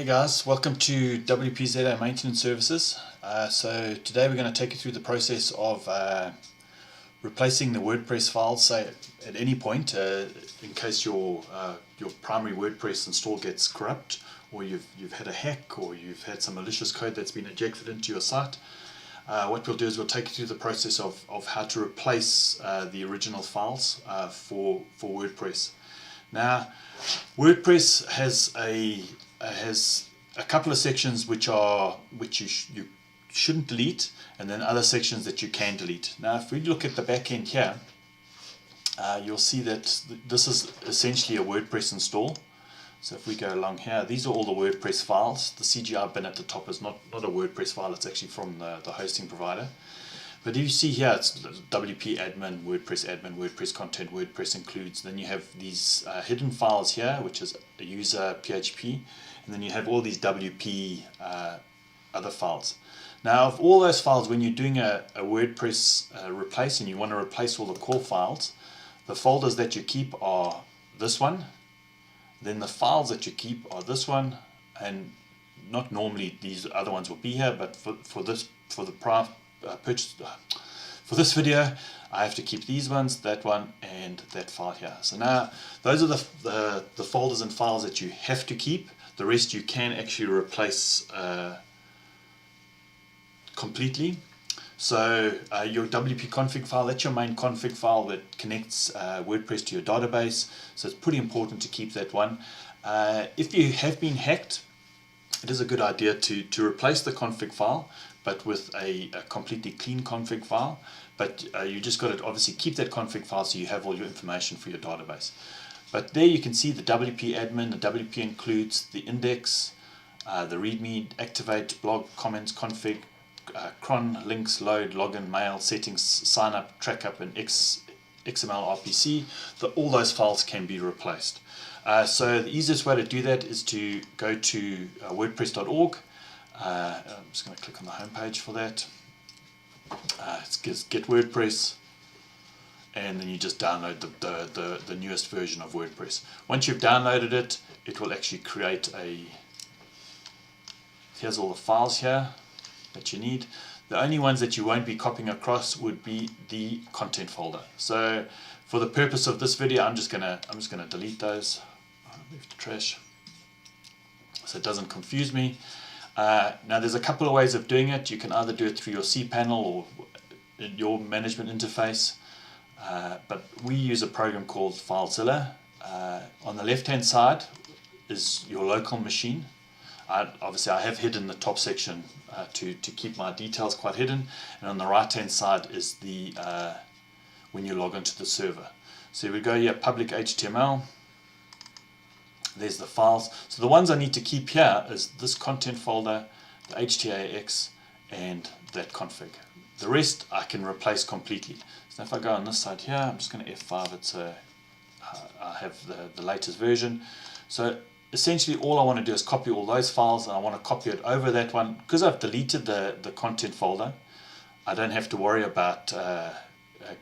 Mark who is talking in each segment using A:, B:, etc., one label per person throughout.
A: guys, welcome to WPZA Maintenance Services. So today we're going to take you through the process of replacing the WordPress files, say at any point, in case your primary WordPress install gets corrupt, or you've had a hack, or you've had some malicious code that's been injected into your site. What we'll do is we'll take you through the process of how to replace the original files for WordPress. Now, WordPress has a couple of sections which you shouldn't delete, and then other sections that you can delete. Now, if we look at the back end here, you'll see that this is essentially a WordPress install. So if we go along here, these are all the WordPress files. The CGI bin at the top is not a WordPress file, it's actually from the hosting provider. But you see here, it's WP admin, WordPress content, WordPress includes. Then you have these hidden files here, which is a user PHP, and then you have all these WP other files. Now, of all those files, when you're doing a WordPress replace and you want to replace all the core files, the folders that you keep are this one. Then the files that you keep are this one, and not normally these other ones will be here, but for this video, I have to keep these ones, that one, and that file here. So now those are the folders and files that you have to keep. The rest you can actually replace completely. So your WP config file, that's your main config file that connects WordPress to your database. So it's pretty important to keep that one. If you have been hacked, it is a good idea to replace the config file, but with a completely clean config file. But you just got to obviously keep that config file so you have all your information for your database. But there you can see the WP admin. The WP includes the index, the readme, activate, blog, comments, config, cron, links, load, login, mail, settings, sign up, track up, and XML RPC. All those files can be replaced. So the easiest way to do that is to go to WordPress.org. I'm just going to click on the home page for that. It's get WordPress, and then you just download the newest version of WordPress. Once you've downloaded it, it will actually create here's all the files here that you need. The only ones that you won't be copying across would be the content folder. So for the purpose of this video, I'm just gonna delete those. I'll move to trash so it doesn't confuse me. Now there's a couple of ways of doing it. You can either do it through your cPanel or your management interface, but we use a program called FileZilla. On the left hand side is your local machine. Obviously I have hidden the top section to keep my details quite hidden, and on the right hand side is the when you log into the server. So we go here, public HTML, there's the files. So the ones I need to keep here is this content folder, the HTAX, and that config. The rest I can replace completely. So if I go on this side here, I'm just going to F5 it so I have the latest version. So essentially all I want to do is copy all those files, and I want to copy it over that one. Because I've deleted the content folder, I don't have to worry about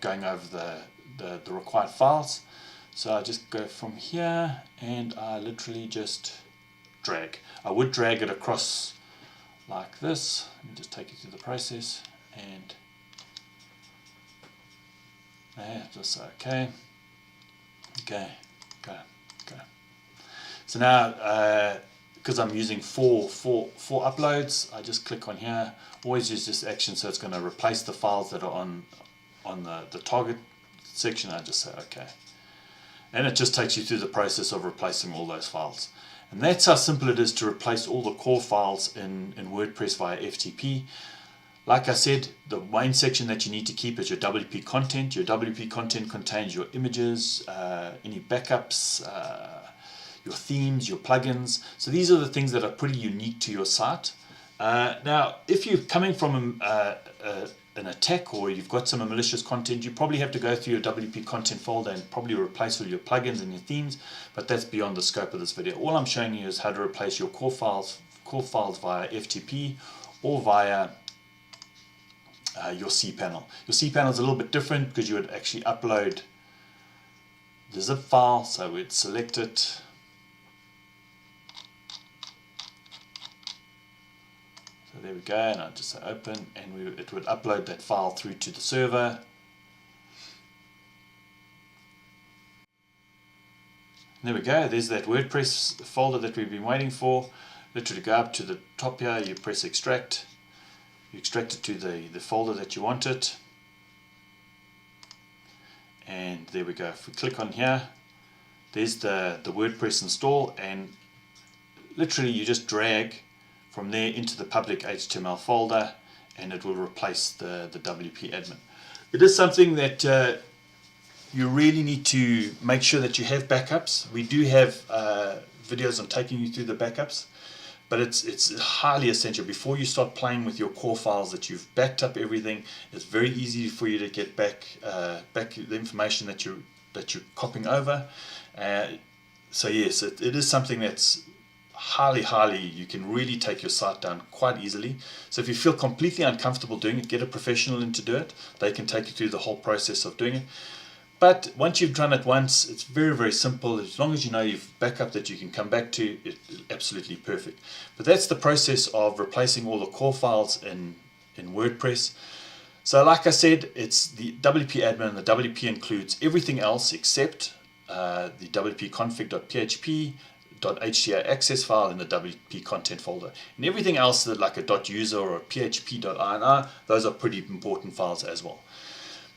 A: going over the required files. So I just go from here and I literally just drag. I would drag it across like this. Let me just take you through the process, and there, just okay. So now, because I'm using four uploads, I just click on here. Always use this action, so it's going to replace the files that are on the target section. I just say okay, and it just takes you through the process of replacing all those files. And that's how simple it is to replace all the core files in WordPress via FTP. Like I said, the main section that you need to keep is your WP content. Your WP content contains your images, any backups, your themes, your plugins. So these are the things that are pretty unique to your site. Now, if you're coming from an attack, or you've got some malicious content, you probably have to go through your WP content folder and probably replace all your plugins and your themes, but that's beyond the scope of this video. All I'm showing you is how to replace your core files via FTP or via your cPanel. Your cPanel is a little bit different because you would actually upload the zip file, so we'd select it, So there we go, and I'll just say open, and it would upload that file through to the server. There we go, there's that WordPress folder that we've been waiting for. Literally go up to the top here, you press extract, you extract it to the folder that you want it, and there we go. If we click on here, there's the WordPress install, and literally you just drag from there into the public HTML folder, and it will replace the WP admin. It is something that you really need to make sure that you have backups. We do have videos on taking you through the backups, but it's highly essential before you start playing with your core files that you've backed up everything. It's very easy for you to get back the information that you're copying over. So yes, it is something that's highly, you can really take your site down quite easily. So if you feel completely uncomfortable doing it, get a professional in to do it. They can take you through the whole process of doing it. But once you've done it once, it's very simple. As long as you know you've backup that you can come back to, it's absolutely perfect. But that's the process of replacing all the core files in WordPress. So like I said, it's the WP admin. The WP includes everything else except the wp-config.php, .hta access file in the WP content folder. And everything else that like a .user or a php.ini, those are pretty important files as well.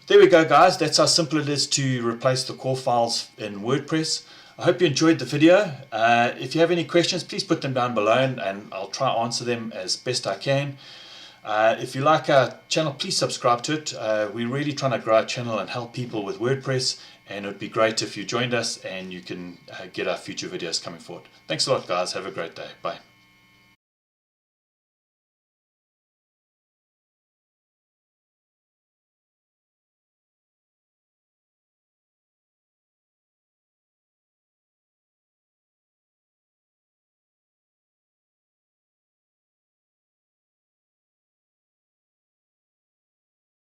A: There we go, guys. That's how simple it is to replace the core files in WordPress. I hope you enjoyed the video. If you have any questions, please put them down below, and I'll try to answer them as best I can. If you like our channel, please subscribe to it. We're really trying to grow our channel and help people with WordPress, and it would be great if you joined us and you can get our future videos coming forward. Thanks a lot, guys. Have a great day. Bye.